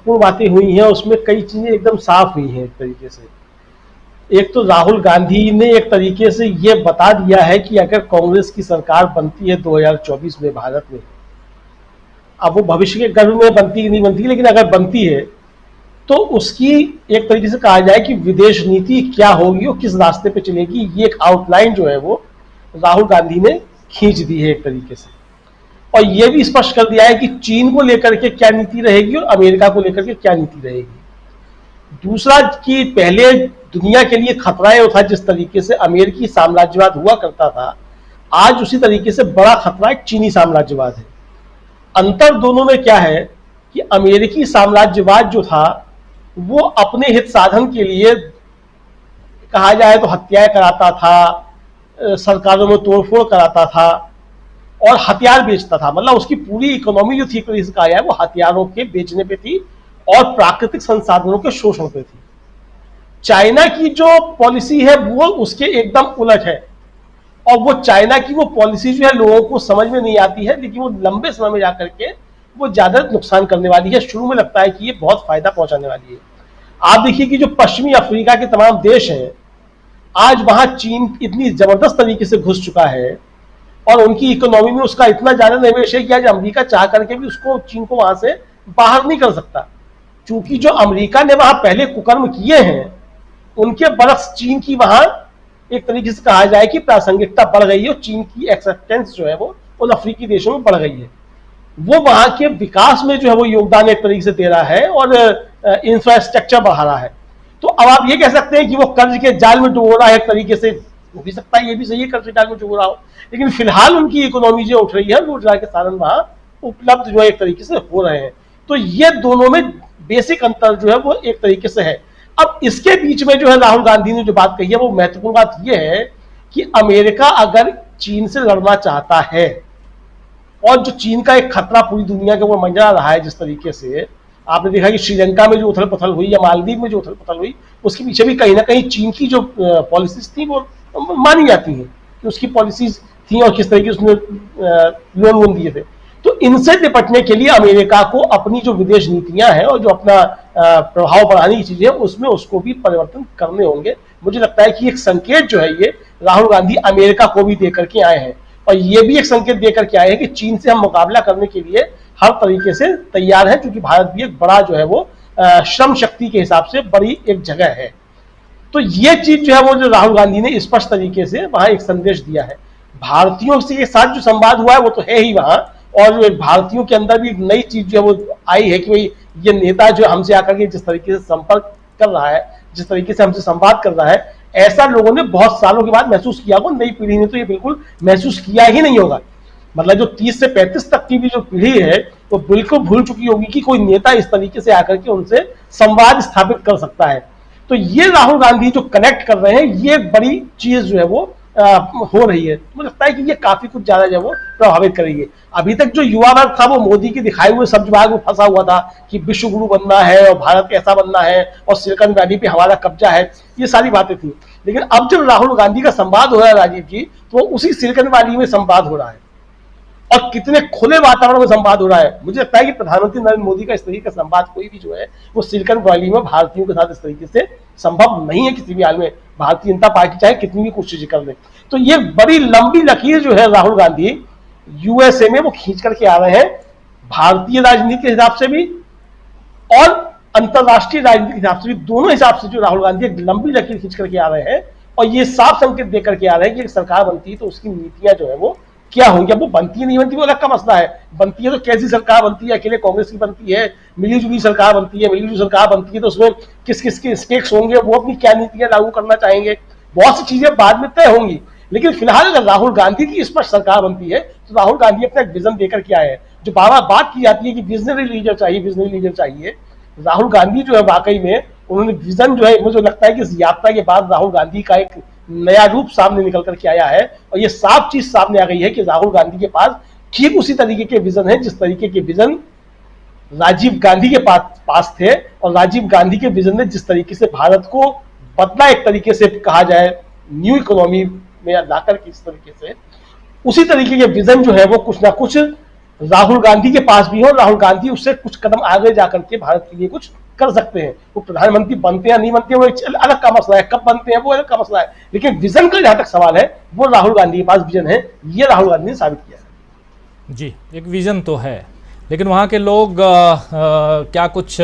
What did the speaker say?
महत्वपूर्ण बातें हुई हैं, उसमें कई चीजें एकदम साफ हुई हैं एक तरीके से। एक तो राहुल गांधी ने एक तरीके से ये बता दिया है कि अगर कांग्रेस की सरकार बनती है 2024 में भारत में, अब वो भविष्य के गर्भ में बनती कि नहीं बनती, लेकिन अगर बनती है तो उसकी एक तरीके से कहा जाए कि विदेश नीति क्या होगी और किस रास्ते पे चलेगी, ये एक आउटलाइन जो है वो राहुल गांधी ने खींच दी है एक तरीके से। और ये भी स्पष्ट कर दिया है कि चीन को लेकर के क्या नीति रहेगी और अमेरिका को लेकर के क्या नीति रहेगी। दूसरा कि पहले दुनिया के लिए खतरा ये था, जिस तरीके से अमेरिकी साम्राज्यवाद हुआ करता था, आज उसी तरीके से बड़ा खतरा एक चीनी साम्राज्यवाद है। अंतर दोनों में क्या है कि अमेरिकी साम्राज्यवाद जो था वो अपने हित साधन के लिए कहा जाए तो हत्याएं कराता था, सरकारों में तोड़फोड़ कराता था और हथियार बेचता था। मतलब उसकी पूरी इकोनॉमी जो थी कहा जाए वो हथियारों के बेचने पे थी और प्राकृतिक संसाधनों के शोषण पे थी। चाइना की जो पॉलिसी है वो उसके एकदम उलट है, और वो चाइना की वो पॉलिसी जो है लोगों को समझ में नहीं आती है, लेकिन वो लंबे समय में जाकर के वो ज्यादा नुकसान करने वाली है। शुरू में लगता है कि ये बहुत फायदा पहुंचाने वाली है। आप देखिए कि जो पश्चिमी अफ्रीका के तमाम देश हैं, आज वहां चीन इतनी जबरदस्त तरीके से घुस चुका है और उनकी इकोनॉमी में उसका इतना ज्यादा निवेश है कि आज अमेरिका चाह करके भी उसको चीन को वहां से बाहर नहीं कर सकता, क्योंकि जो अमेरिका ने वहां पहले कुकर्म किए हैं उनके बरस चीन की वहां एक तरीके से कहा जाए कि प्रासंगिकता बढ़ गई है और चीन की एक्सेप्टेंस जो है वो उन अफ्रीकी देशों में बढ़ गई है। वो वहां के विकास में जो है वो योगदान एक तरीके से दे रहा है और इंफ्रास्ट्रक्चर बढ़ा रहा है। तो अब आप ये कह सकते हैं कि वो कर्ज के जाल में डूब रहा है एक तरीके से, हो भी सकता है, ये भी सही है कर्ज के जाल में डूब रहा हो, लेकिन फिलहाल उनकी इकोनॉमी जो उठ रही है रोजगार के साधन वहां उपलब्ध जो है एक तरीके से हो रहे हैं। तो ये दोनों में बेसिक अंतर जो है वो एक तरीके से है। अब इसके बीच में जो है राहुल गांधी ने जो बात कही है वो महत्वपूर्ण बात यह है कि अमेरिका अगर चीन से लड़ना चाहता है, और जो चीन का एक खतरा पूरी दुनिया के ऊपर मंडरा रहा है, जिस तरीके से आपने देखा कि श्रीलंका में जो उथल पुथल हुई या मालदीव में जो उथल पुथल हुई, उसके पीछे भी कहीं ना कहीं चीन की जो पॉलिसीज थी वो मानी जाती है कि उसकी पॉलिसीज थी और किस तरीके उसने लोन वोन दिए थे। तो इनसे निपटने के लिए अमेरिका को अपनी जो विदेश नीतियां हैं और जो अपना प्रभाव बढ़ाने की चीजें उसमें उसको भी परिवर्तन करने होंगे। मुझे लगता है कि एक संकेत जो है ये राहुल गांधी अमेरिका को भी देकर के आए हैं, और ये भी एक संकेत देकर के आए हैं कि चीन से हम मुकाबला करने के लिए हर तरीके से तैयार है, क्योंकि भारत भी एक बड़ा जो है वो श्रम शक्ति के हिसाब से बड़ी एक जगह है। तो ये चीज जो है वो जो राहुल गांधी ने स्पष्ट तरीके से वहां एक संदेश दिया है। भारतीयों के साथ जो संवाद हुआ है वो तो है ही वहां, और भारतीयों के अंदर भी एक नई चीज जो है वो आई है कि भाई ये नेता जो हमसे आकर के जिस तरीके से संपर्क कर रहा है, जिस तरीके से हमसे संवाद कर रहा है, ऐसा लोगों ने बहुत सालों के बाद महसूस किया होगा। नई पीढ़ी ने तो ये बिल्कुल महसूस किया ही नहीं होगा। मतलब जो 30 से 35 तक की भी जो पीढ़ी है वो बिल्कुल भूल चुकी होगी कि कोई नेता इस तरीके से आकर के उनसे संवाद स्थापित कर सकता है। तो ये राहुल गांधी जो कनेक्ट कर रहे हैं, ये बड़ी चीज जो है वो हो रही है। मुझे लगता है कि ये काफी कुछ ज्यादा जो है वो प्रभावित करेगी। अभी तक जो युवा वर्ग था वो मोदी के दिखाए हुए शब्द भाग में फंसा हुआ था कि विश्व गुरु बनना है और भारत कैसा बनना है और सिलिकॉन वैली पे हमारा कब्जा है, ये सारी बातें थी। लेकिन अब जब राहुल गांधी का संवाद हो रहा है राजीव जी, तो उसी सिलिकॉन वैली में संवाद हो रहा है और कितने खुले वातावरण में संवाद हो रहा है। मुझे लगता है कि प्रधानमंत्री नरेंद्र मोदी का इस तरीके का संवाद कोई भी जो है वो सिलिकॉन वैली में भारतीयों के साथ इस तरीके से संभव नहीं है किसी भी हाल में। भारतीय जनता पार्टी चाहे कितनी भी कोशिश कर ले। तो ये बड़ी लंबी लकीर जो है राहुल गांधी यूएसए में वो खींच करके आ रहे हैं, भारतीय राजनीति के हिसाब से भी और अंतरराष्ट्रीय राजनीति के हिसाब से भी, दोनों हिसाब से जो राहुल गांधी एक लंबी लकीर खींच करके आ रहे हैं। और ये साफ संकेत देकर के आ रहे हैं कि एक सरकार बनती है तो उसकी नीतियां जो है वो क्या होंगी। अब वो बनती है नहीं बनती वो अलग का मसला है, बनती है तो कैसी सरकार बनती है, अकेले कांग्रेस की बनती है, मिली जुली सरकार बनती है, मिली जुली सरकार बनती है तो उसमें किस किस के स्टेक्स होंगे, वो अपनी क्या नीतियां लागू करना चाहेंगे, बहुत सी चीजें बाद में तय होंगी। लेकिन फिलहाल अगर राहुल गांधी की स्पष्ट सरकार बनती है तो राहुल गांधी अपना एक विजन देकर के आए हैं। जो बार बार बात की जाती है कि विजनरी लीडर चाहिए, विजनरी लीडर चाहिए, राहुल गांधी जो है वाकई में उन्होंने विजन जो है, मुझे लगता है कि इस यात्रा के बाद राहुल गांधी का एक नया रूप सामने निकल करके आया है और ये साफ चीज सामने आ गई है कि राहुल गांधी के पास ठीक उसी तरीके के विजन है जिस तरीके के विजन राजीव गांधी के पास थे। और राजीव गांधी के विजन ने जिस तरीके से भारत को बदला, एक तरीके से कहा जाए न्यू इकोनॉमी में लाकर के इस तरीके से, उसी तरीके के विजन जो है वो कुछ ना कुछ राहुल गांधी के पास भी हो, राहुल गांधी उससे कुछ कदम आगे जाकर के भारत के लिए कुछ कर सकते हैं। वो प्रधानमंत्री बनते हैं या नहीं बनते हैं वो एक अलग का मसला है, कब बनते हैं वो अलग का मसला है, लेकिन विजन का जहां तक सवाल है वो राहुल गांधी के पास विजन है, ये राहुल गांधी ने साबित किया है। जी, एक विजन तो है, लेकिन वहाँ के लोग क्या कुछ